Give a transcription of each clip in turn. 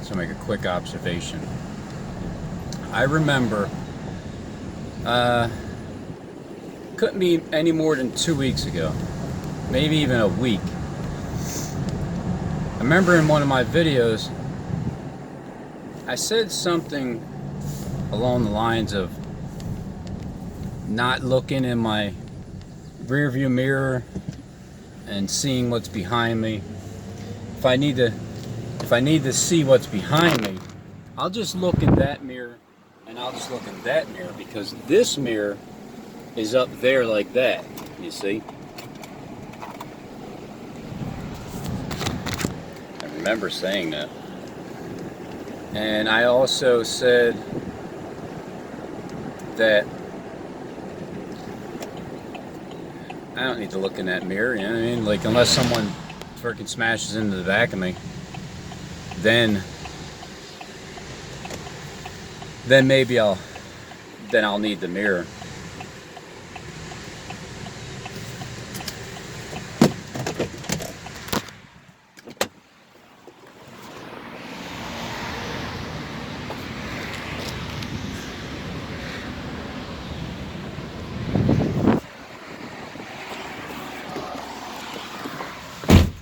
So make a quick observation. I remember, couldn't be any more than 2 weeks ago, maybe even a week. I remember in one of my videos, I said something along the lines of not looking in my rearview mirror and seeing what's behind me. If I need to see what's behind me, I'll just look in that mirror and I'll just look in that mirror, because this mirror is up there like that, you see? I remember saying that. And I also said that I don't need to look in that mirror, you know what I mean? Like, unless someone freaking smashes into the back of me, then maybe I'll need the mirror.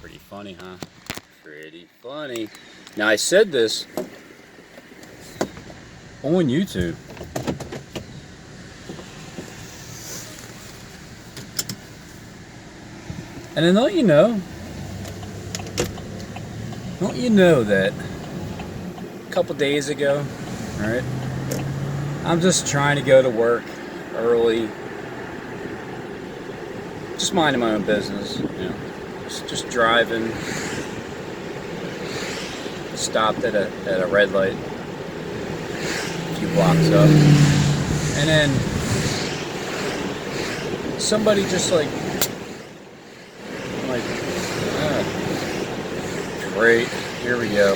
Pretty funny, huh? Pretty funny. Now, I said this on YouTube. And then don't you know that a couple days ago, right? I'm just trying to go to work early, just minding my own business, you know, just driving. Stopped at a red light a few blocks up, and then somebody just like, I'm like, great, here we go.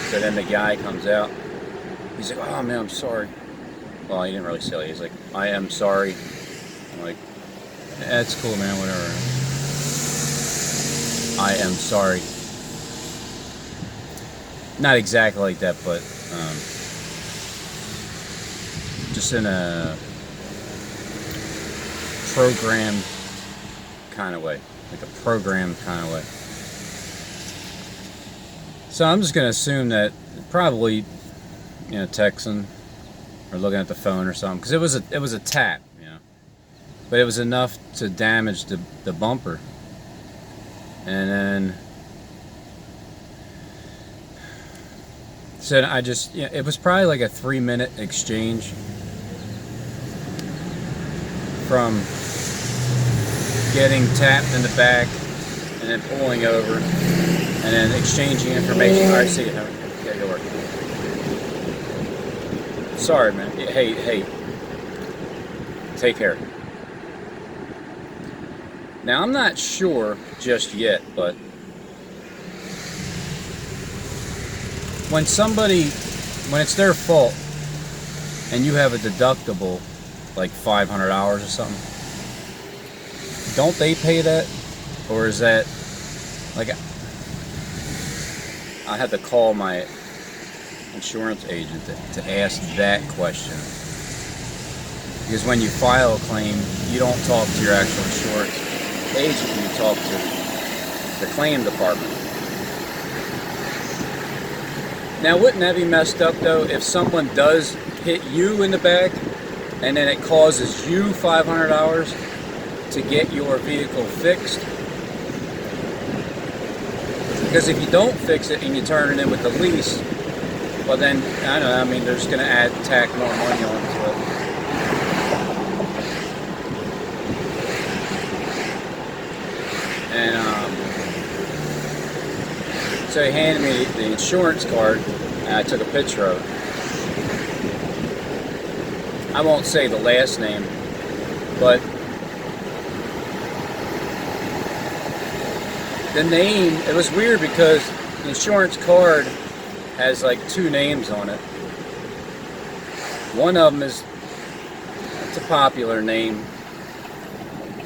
So then the guy comes out. He's like, oh man, I'm sorry. Well, he didn't really say it. He's like, I am sorry. I'm like, that's cool, man, whatever. I am sorry. Not exactly like that, but just in a programmed kind of way. Like a programmed kind of way. So I'm just going to assume that probably, texting or looking at the phone or something. Because it was a tap, But it was enough to damage the bumper. And then, so it was probably like a 3-minute exchange from getting tapped in the back and then pulling over and then exchanging information. All right, see you. Gotta go work. Sorry, man. Hey. Take care. Now, I'm not sure just yet, but when it's their fault and you have a deductible like $500 or something, don't they pay that? Or is that like, I had to call my insurance agent to ask that question, because when you file a claim, you don't talk to your actual insurance agent, you talk to the claim department. Now, wouldn't that be messed up though if someone does hit you in the back and then it causes you $500 to get your vehicle fixed? Because if you don't fix it and you turn it in with the lease, well then, I don't know, I mean, they're just going to tack more money onto it. And so he handed me the insurance card, and I took a picture of it. I won't say the last name, but the name, it was weird because the insurance card has like 2 names on it. One of them it's a popular name,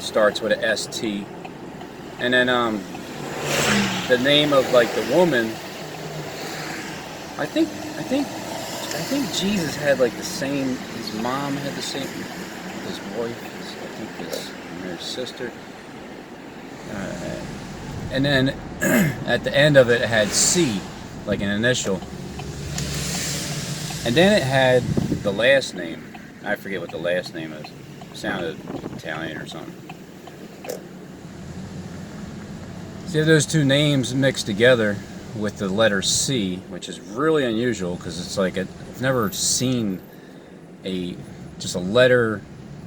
starts with a ST. And then the name of like the woman. I think Jesus had like the same. His mom had the same. His wife, I think his sister. And then at the end of it, it had C, like an initial. And then it had the last name. I forget what the last name is. It sounded Italian or something. See, those two names mixed together with the letter C, which is really unusual because it's like I've never seen just a letter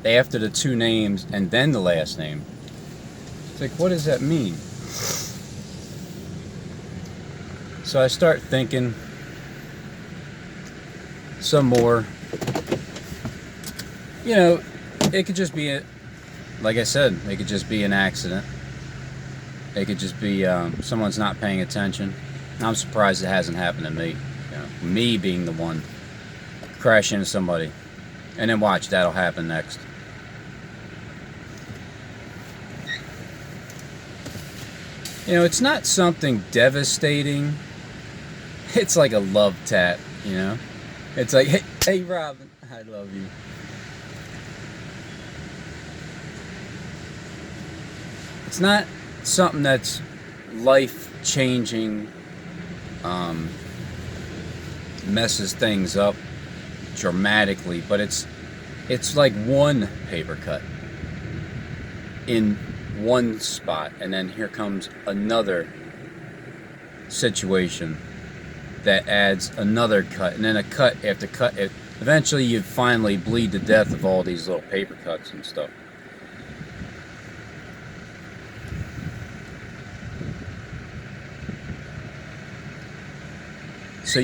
after the two names and then the last name. It's like, what does that mean? So I start thinking some more. You know, it could just be, like I said, it could just be an accident. It could just be someone's not paying attention. I'm surprised it hasn't happened to me. You know, me being the one crashing into somebody. And then watch, that'll happen next. You know, it's not something devastating. It's like a love tap, you know? It's like, hey Robin, I love you. It's not something that's life-changing, messes things up dramatically, but it's like one paper cut in one spot, and then here comes another situation that adds another cut, and then a cut after cut. Eventually you finally bleed to death of all these little paper cuts and stuff. So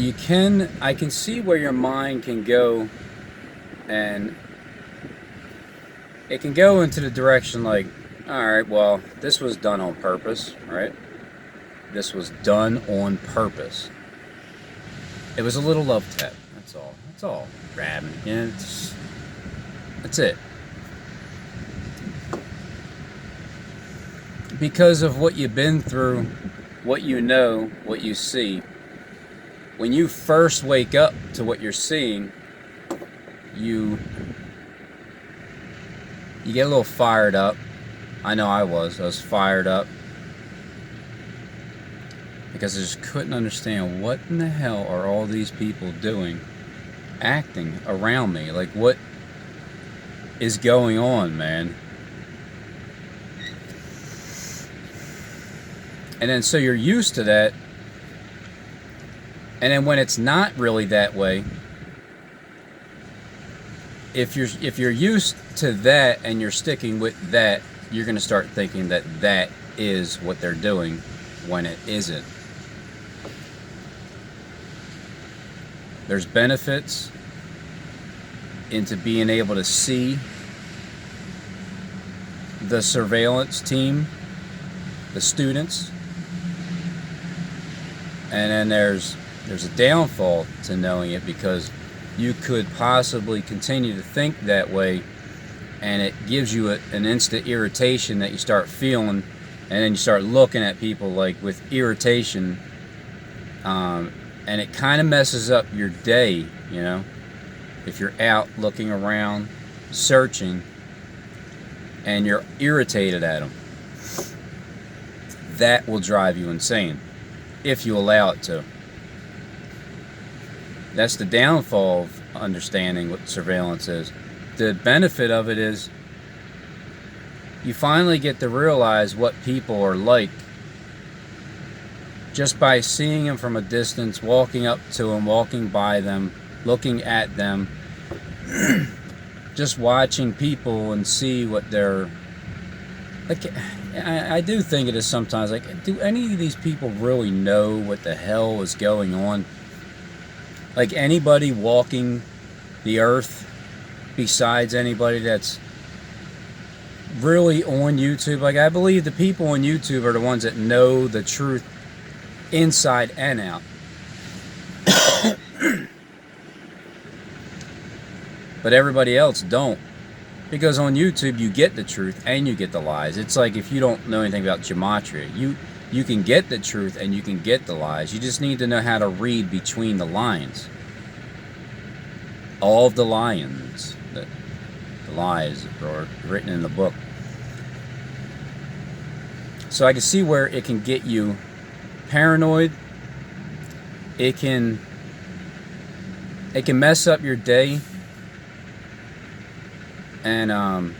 I can see where your mind can go, and it can go into the direction like, alright, well, this was done on purpose, right? This was done on purpose. It was a little love tap, that's all. That's all. Grabbing, yeah, that's it. Because of what you've been through, what you know, what you see, when you first wake up to what you're seeing, you get a little fired up. I know I was fired up because I just couldn't understand what in the hell are all these people doing, acting around me. Like, what is going on, man? And then so you're used to that, and then when it's not really that way, if you're used to that and you're sticking with that, you're going to start thinking that that is what they're doing when it isn't. There's benefits into being able to see the surveillance team, the students, and then there's a downfall to knowing it, because you could possibly continue to think that way, and it gives you an instant irritation that you start feeling, and then you start looking at people like with irritation, and it kind of messes up your day, you know, if you're out looking around, searching, and you're irritated at them. That will drive you insane if you allow it to. That's the downfall of understanding what surveillance is. The benefit of it is you finally get to realize what people are like just by seeing them from a distance, walking up to them, walking by them, looking at them, just watching people and see what they're like. I do think it is sometimes like, do any of these people really know what the hell is going on? Like, anybody walking the earth besides anybody that's really on YouTube? Like, I believe the people on YouTube are the ones that know the truth inside and out. But everybody else don't. Because on YouTube you get the truth and you get the lies. It's like if you don't know anything about gematria, you You can get the truth and you can get the lies. You just need to know how to read between the lines. All of the lions, the lies are written in the book. So I can see where it can get you paranoid. It can mess up your day. And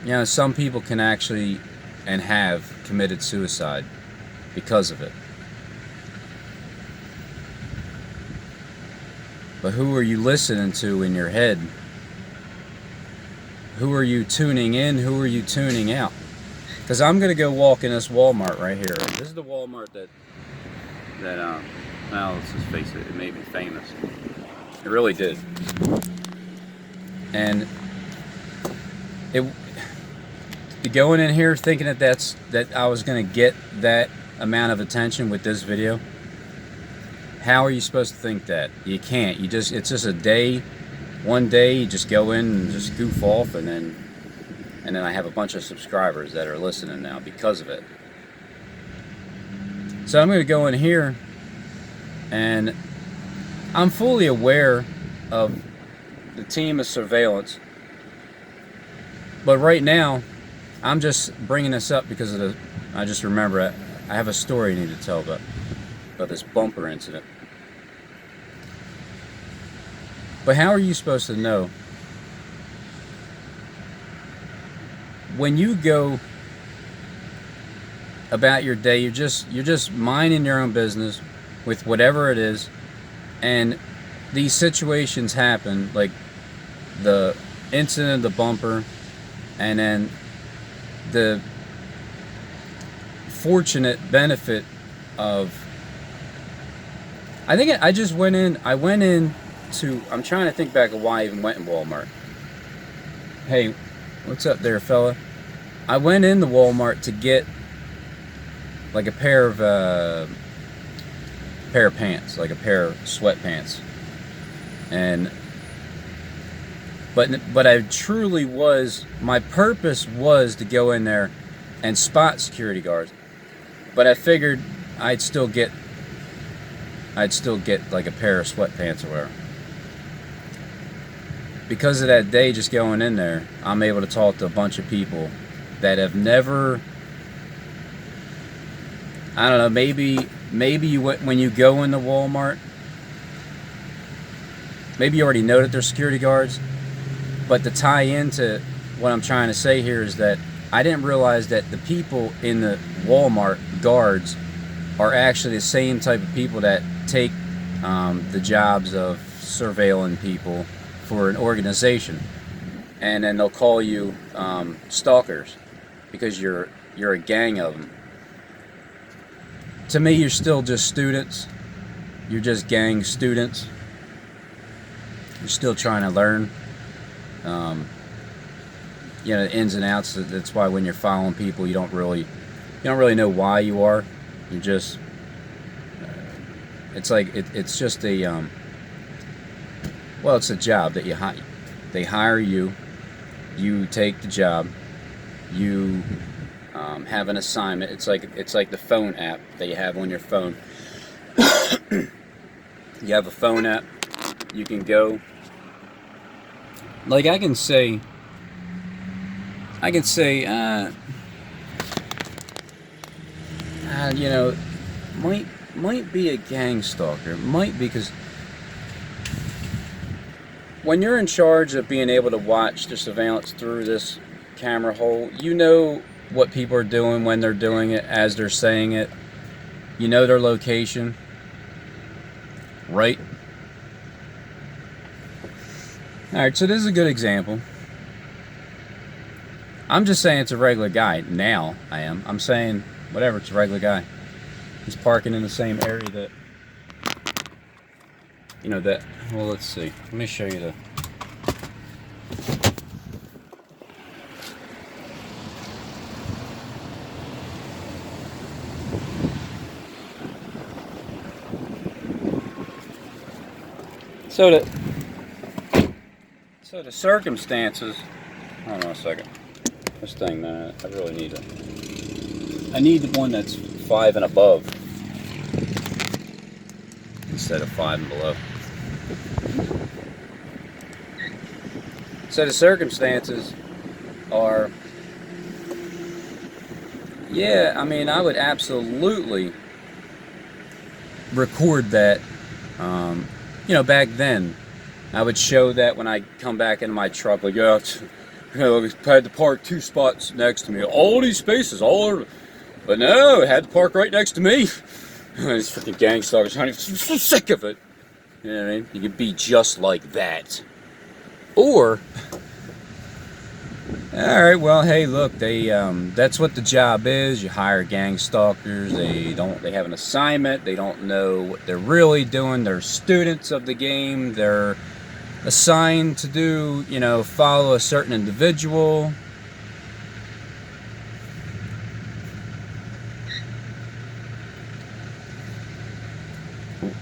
you know, some people can actually and have committed suicide because of it. But who are you listening to in your head? Who are you tuning in? Who are you tuning out? Because I'm going to go walk in this Walmart right here. This is the Walmart that well, let's just face it, it made me famous. It really did. And going in here thinking that I was going to get that amount of attention with this video. How are you supposed to think that? You can't. It's just a day. One day you just go in and just goof off, and then I have a bunch of subscribers that are listening now because of it. So I'm going to go in here, and I'm fully aware of the team of surveillance. But right now, I'm just bringing this up because of I just remember I have a story I need to tell about this bumper incident. But how are you supposed to know when you go about your day? You're just minding your own business with whatever it is, and these situations happen, like the incident, the bumper, and then the fortunate benefit of, I think I just went in. I'm trying to think back of why I even went in Walmart. Hey, what's up there, fella? I went into Walmart to get like a pair of pants, like a pair of sweatpants, but I truly was. My purpose was to go in there and spot security guards, but I figured I'd still get like a pair of sweatpants or whatever. Because of that day just going in there, I'm able to talk to a bunch of people that have never, I don't know, maybe you went, when you go into Walmart, maybe you already know that they're security guards, but to tie into what I'm trying to say here is that I didn't realize that the people in the Walmart guards are actually the same type of people that take the jobs of surveilling people for an organization, and then they'll call you stalkers because you're a gang of them. To me, you're still just students. You're just gang students. You're still trying to learn, you know, the ins and outs. That's why when you're following people, you don't really know why you are. You're just, it's like it's just a well, it's a job that they hire you. You take the job. You have an assignment. It's like the phone app that you have on your phone. You have a phone app. You can go. Like I can say, you know, might be a gang stalker. Might be, because when you're in charge of being able to watch the surveillance through this camera hole, you know what people are doing when they're doing it, as they're saying it. You know their location, right? Alright, so this is a good example. I'm just saying it's a regular guy. Now, I'm saying, whatever, it's a regular guy. He's parking in the same area that, you know, that, well, let's see. Let me show you the, so the circumstances, hold on a second. This thing, man, I really need to I need the one that's 5 and above instead of 5 and below. So the circumstances are, yeah, I mean, I would absolutely record that. You know, back then, I would show that when I come back into my truck, like, yeah, you know, I had to park 2 spots next to me. All these spaces, all over. But no, I had to park right next to me. These freaking gang stalkers, honey, I'm so sick of it. You know what I mean? You could be just like that. Or, alright, well, hey, look, they that's what the job is. You hire gang stalkers. They have an assignment. They don't know what they're really doing. They're students of the game. They're assigned to do, you know, follow a certain individual.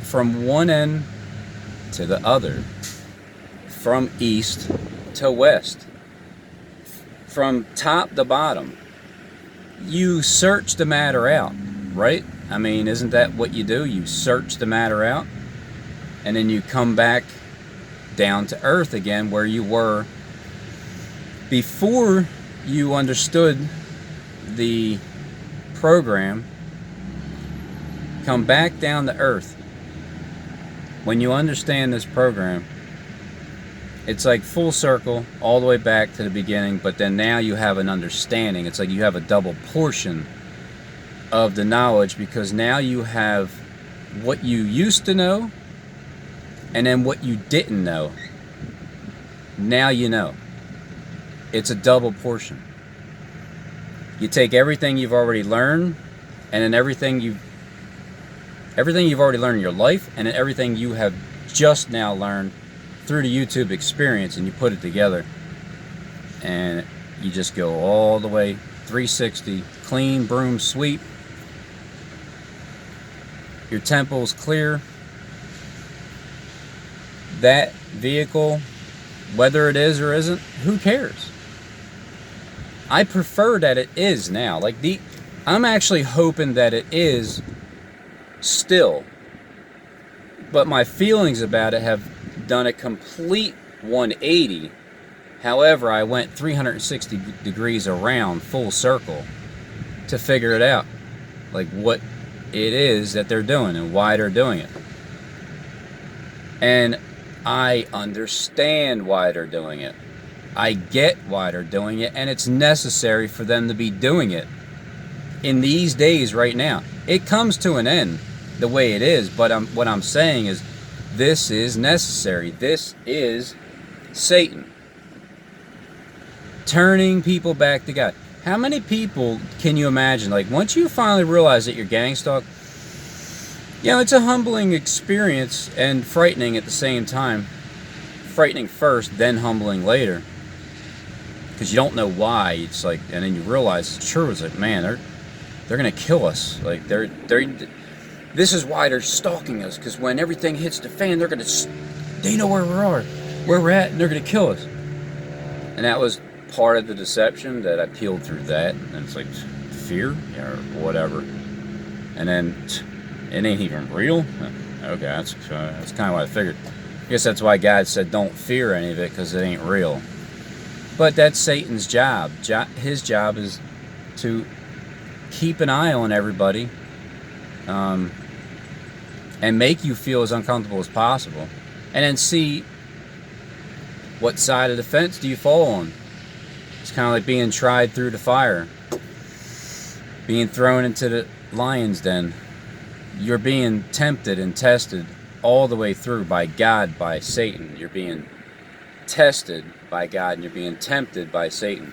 From one end to the other. From east to west. From top to bottom. You search the matter out, right? I mean, isn't that what you do? You search the matter out, and then you come back down to earth again where you were before you understood the program. Come back down to earth. When you understand this program, it's like full circle all the way back to the beginning, but then now you have an understanding. It's like you have a double portion of the knowledge, because now you have what you used to know and then what you didn't know. Now you know. It's a double portion. You take everything you've already learned, and then everything you've already learned in your life, and then everything you have just now learned through the YouTube experience, and you put it together, and you just go all the way 360, clean broom sweep. Your temple's clear. That vehicle, whether it is or isn't, who cares? I prefer that it is now. Like, I'm actually hoping that it is still, but my feelings about it have done a complete 180. However, I went 360 degrees around, full circle, to figure it out, like what it is that they're doing and why they're doing it. And I understand why they're doing it. I get why they're doing it, and it's necessary for them to be doing it in these days right now. It comes to an end the way it is, but what I'm saying is, this is necessary. This is Satan turning people back to God. How many people can you imagine, like, once you finally realize that you're gang stalked, you know, it's a humbling experience and frightening at the same time. Frightening first, then humbling later, because you don't know why. It's like, and then you realize it's true. It's like, man, they're gonna kill us. Like, this is why they're stalking us, because when everything hits the fan, they know where we're at, and they're gonna kill us. And that was part of the deception that I peeled through that, and it's like fear or whatever. And then it ain't even real. Okay, that's kind of what I figured. I guess that's why God said don't fear any of it, because it ain't real. But that's Satan's job. His job is to keep an eye on everybody, and make you feel as uncomfortable as possible, and then see what side of the fence do you fall on. It's kind of like being tried through the fire, being thrown into the lion's den. You're being tempted and tested all the way through by God, by Satan. You're being tested by God, and you're being tempted by Satan.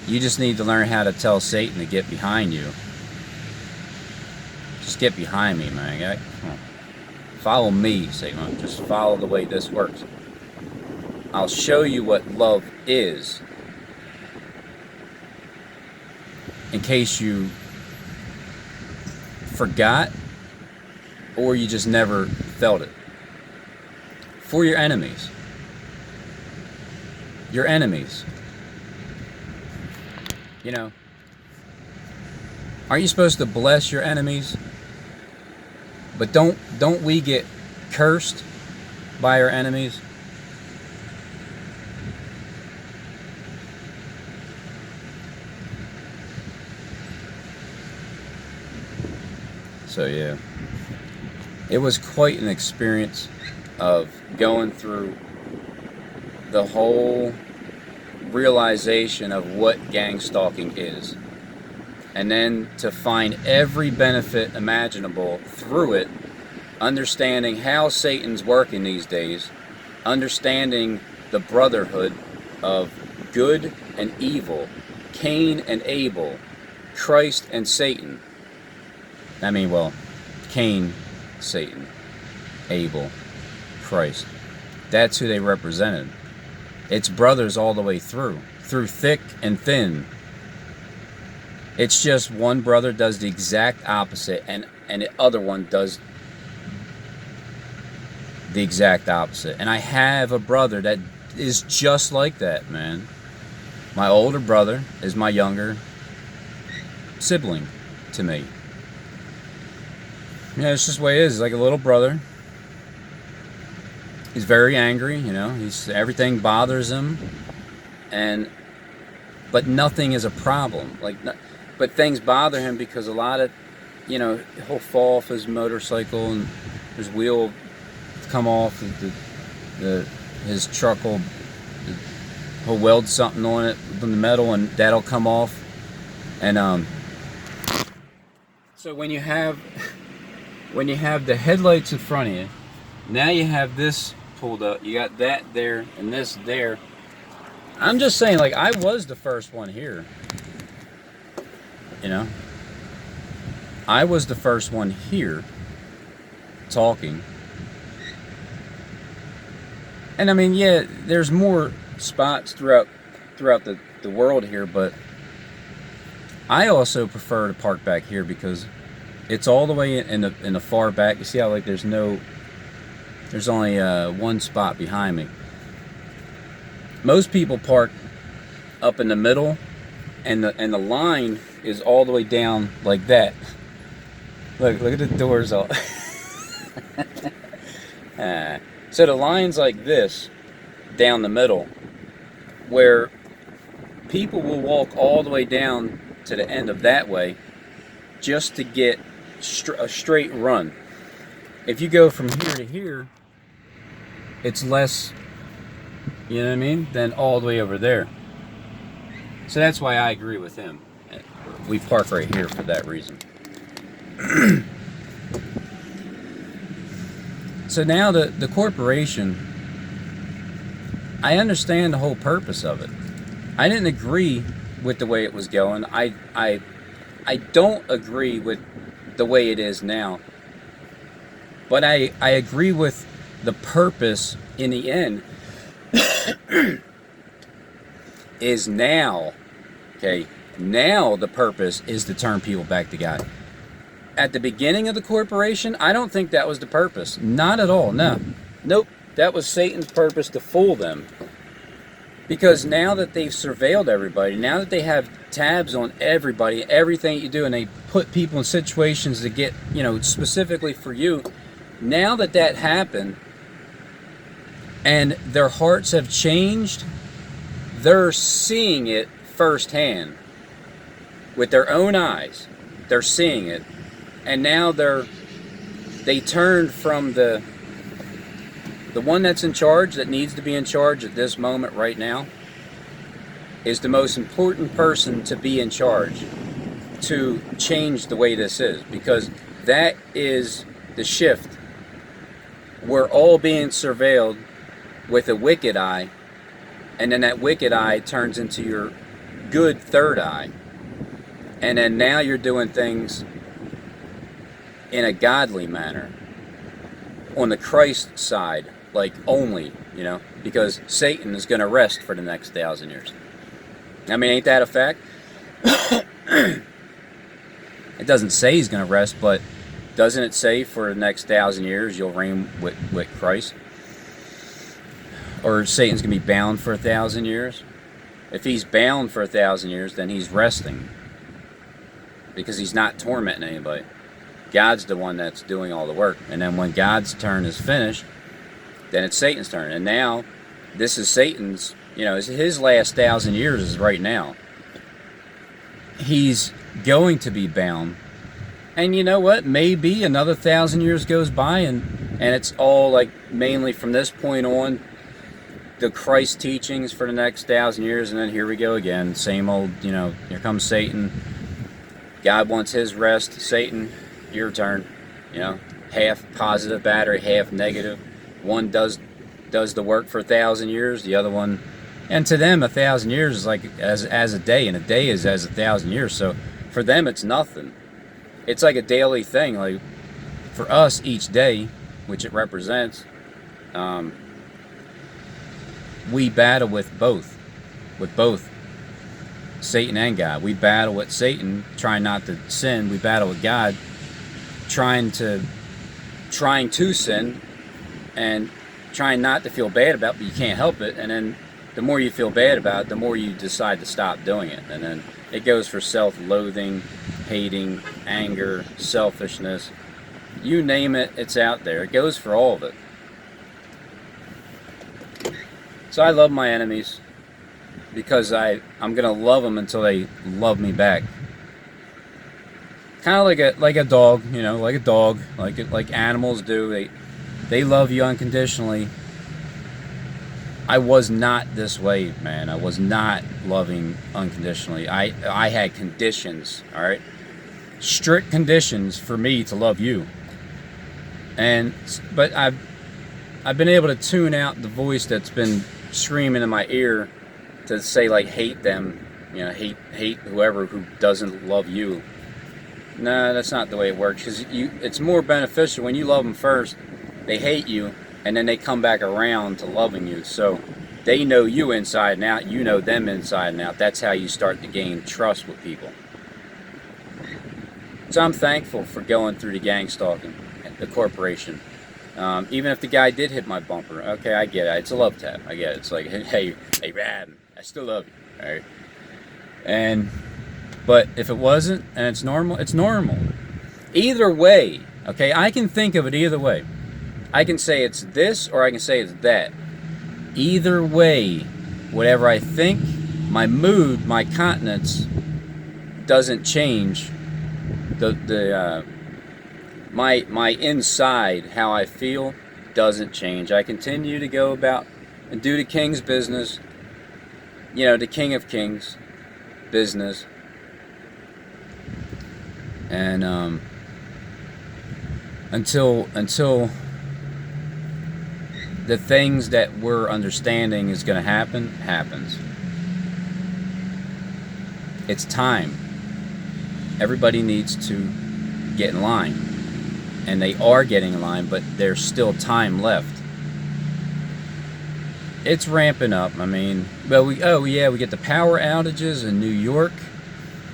You just need to learn how to tell Satan to get behind you. Just get behind me, man. Follow me, Satan. Just follow the way this works. I'll show you what love is, in case you forgot or you just never felt it. For your enemies. Your enemies. You know, Aren't you supposed to bless your enemies? But don't we get cursed by our enemies? So yeah, it was quite an experience of going through the whole realization of what gang stalking is, and then to find every benefit imaginable through it, understanding how Satan's working these days, understanding the brotherhood of good and evil, Cain and Abel, Christ and Satan. I mean, well, Cain, Satan, Abel, Christ. That's who they represented. It's brothers all the way through thick and thin. It's just one brother does the exact opposite, and the other one does the exact opposite. And I have a brother that is just like that, man. My older brother is my younger sibling to me. Yeah, it's just the way it is. He's like a little brother. He's very angry, you know. Everything bothers him, but nothing is a problem. But things bother him because a lot of, you know, he'll fall off his motorcycle and his wheel come off. His truck he'll weld something on it from the metal, and that'll come off. And so when you have the headlights in front of you, now you have this pulled up, you got that there and this there. I'm just saying, like, I was the first one here, you know. I was the first one here talking. And I mean, yeah, there's more spots throughout the world here, but I also prefer to park back here because it's all the way in the far back. You see how, like, there's only one spot behind me. Most people park up in the middle, and the line is all the way down like that. Look at the doors all. So the line's like this down the middle, where people will walk all the way down to the end of that way just to get a straight run. If you go from here to here, it's less, you know what I mean, than all the way over there. So that's why I agree with him. We park right here for that reason. So now the corporation, I understand the whole purpose of it. I didn't agree with the way it was going. I don't agree with the way it is now. But I agree with the purpose in the end is now. Okay, now the purpose is to turn people back to God. At the beginning of the corporation, I don't think that was the purpose. Not at all, no. Nope, that was Satan's purpose to fool them. Because now that they've surveilled everybody, now that they have tabs on everybody, everything you do, and they put people in situations to get, you know, specifically for you, now that happened, and their hearts have changed, they're seeing it firsthand with their own eyes. They're seeing it, and now they turned from the one that's in charge, that needs to be in charge at this moment right now, is the most important person to be in charge, to change the way this is, because that is the shift. We're all being surveilled with a wicked eye, and then that wicked eye turns into your good third eye, and then now you're doing things in a godly manner on the Christ side, like only, you know, because Satan is going to rest for the next 1,000 years. I mean, ain't that a fact? It doesn't say he's going to rest, but doesn't it say for the next 1,000 years you'll reign with Christ? Or Satan's going to be bound for 1,000 years? If he's bound for 1,000 years, then he's resting. because he's not tormenting anybody. God's the one that's doing all the work. And then when God's turn is finished, then it's Satan's turn. And now, this is Satan's, his last 1,000 years is right now. He's going to be bound. And you know what? Maybe another 1,000 years goes by and it's all like mainly from this point on, the Christ teachings for the next 1,000 years. And then here we go again. Same old, here comes Satan. God wants his rest. Satan, your turn. Half positive battery, half negative. One does the work for 1,000 years. The other one, and to them, 1,000 years is like as a day, and a day is as 1,000 years. So for them, it's nothing. It's like a daily thing. Like for us, each day, which it represents, we battle with both Satan and God. We battle with Satan, trying not to sin. We battle with God, trying to sin and trying not to feel bad about it, but you can't help it. And then the more you feel bad about it, the more you decide to stop doing it. And then it goes for self-loathing, hating, anger, selfishness. You name it, it's out there. It goes for all of it. So I love my enemies because I'm gonna love them until they love me back. Kind of like a dog, like a dog, like animals do. They love you unconditionally. I was not this way, man. I was not loving unconditionally. I had conditions, all right, strict conditions for me to love you. But I've been able to tune out the voice that's been screaming in my ear to say like hate them, hate whoever who doesn't love you. No, that's not the way it works. Because it's more beneficial when you love them first. They hate you, and then they come back around to loving you. So they know you inside and out. You know them inside and out. That's how you start to gain trust with people. So I'm thankful for going through the gang stalking, the corporation. Even if the guy did hit my bumper, okay, I get it. It's a love tap. I get it. It's like, hey, man, I still love you, all right? But if it wasn't, and it's normal, it's normal. Either way, okay, I can think of it either way. I can say it's this, or I can say it's that. Either way, whatever I think, my mood, my countenance doesn't change. My inside, how I feel, doesn't change. I continue to go about and do the King's business, the King of Kings business. And until the things that we're understanding is going to happens. It's time. Everybody needs to get in line. And they are getting in line, but there's still time left. It's ramping up. I mean, we get the power outages in New York,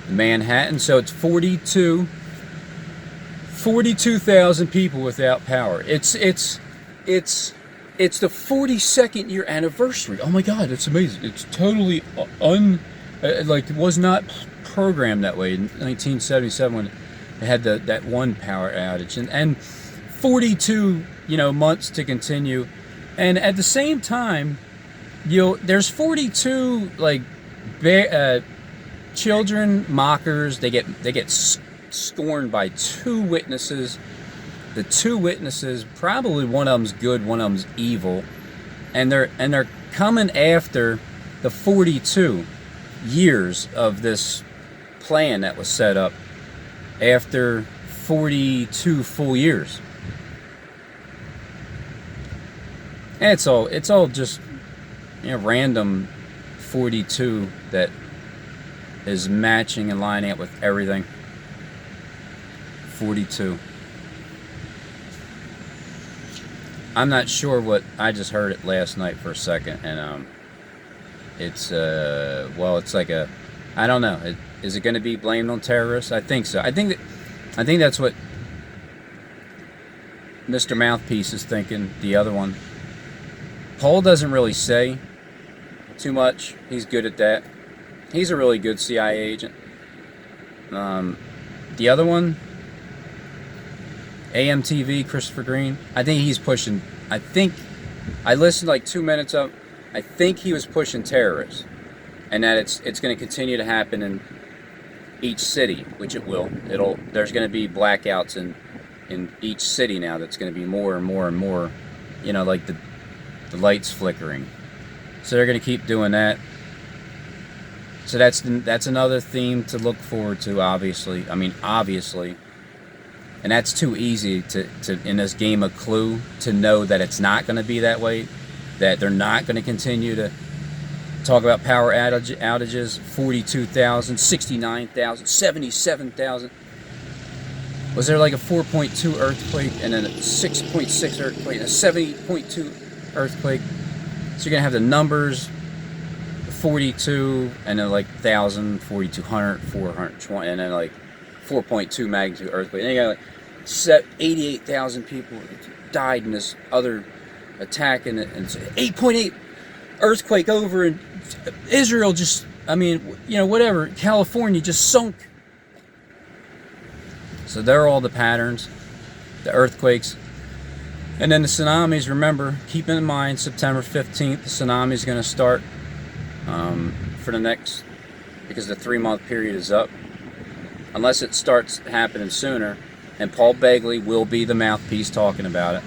Manhattan, so it's 42,000 people without power. It's the 42nd year anniversary. Oh my God, it's amazing. It's totally it was not programmed that way in 1977 when they had that one power outage, and 42 months to continue, and at the same time, there's 42 children mockers. They get scorned by two witnesses. The two witnesses, probably one of them's good, one of them's evil, and they're coming after the 42 years of this plan that was set up after 42 full years. And it's all just random 42 that is matching and lining up with everything. 42. I'm not sure what I just heard it last night for a second, and it's like I don't know. Is it going to be blamed on terrorists? I think so. I think that's what Mr. Mouthpiece is thinking. The other one, Paul doesn't really say too much. He's good at that. He's a really good CIA agent. the other one, AMTV, Christopher Green, I think he's pushing, I think, I listened like 2 minutes of, I think he was pushing terrorists. And that it's going to continue to happen in each city, which it will. There's going to be blackouts in each city now. That's going to be more and more and more, you know, like the lights flickering. So they're going to keep doing that. So that's another theme to look forward to, obviously. I mean, obviously. And that's too easy to in this game of Clue to know that it's not going to be that way, that they're not going to continue to talk about power outages, 42,000, 69,000, 77,000. Was there like a 4.2 earthquake and then a 6.6 earthquake and a 70.2 earthquake? So you're going to have the numbers, 42, and then like 1,000, 4,200, 420, and then like 4.2 magnitude earthquake. And then you got like 88,000 people died in this other attack, and it's 8.8 earthquake over in Israel. Just, I mean, you know, whatever. California just sunk. So there are all the patterns, the earthquakes. And then the tsunamis, remember, keep in mind, September 15th, the tsunami is going to start for the next, because the 3-month period is up. Unless it starts happening sooner. And Paul Begley will be the mouthpiece talking about it.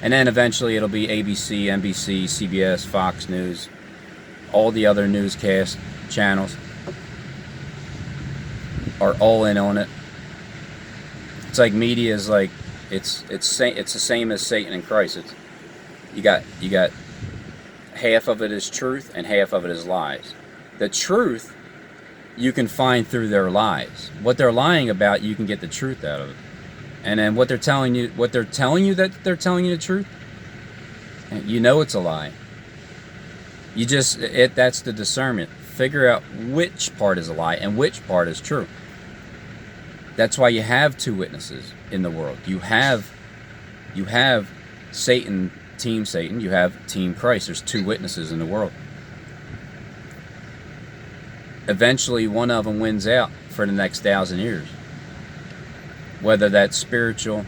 And then eventually it'll be ABC, NBC, CBS, Fox News, all the other newscast channels are all in on it. It's like media is like, it's the same as Satan and Christ. You got half of it is truth and half of it is lies. The truth you can find through their lies. What they're lying about, you can get the truth out of it. And then what they're telling you that they're telling you the truth, you know it's a lie. You just, that's the discernment. Figure out which part is a lie and which part is true. That's why you have two witnesses in the world. You have Satan, Team Satan, you have Team Christ. There's two witnesses in the world. Eventually one of them wins out for the next 1,000 years. Whether that's spiritual,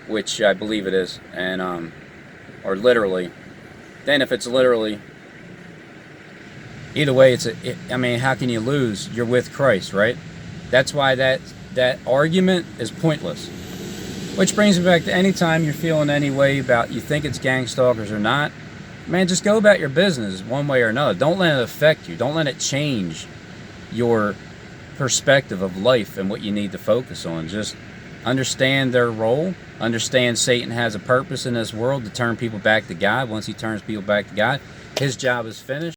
which I believe it is, and or literally. Then if it's literally, either way, I mean, how can you lose? You're with Christ, right? That's why that argument is pointless. Which brings me back to any time you're feeling any way about, you think it's gang stalkers or not, man, just go about your business one way or another. Don't let it affect you. Don't let it change your perspective of life and what you need to focus on. Just understand their role. Understand Satan has a purpose in this world to turn people back to God. Once he turns people back to God, his job is finished.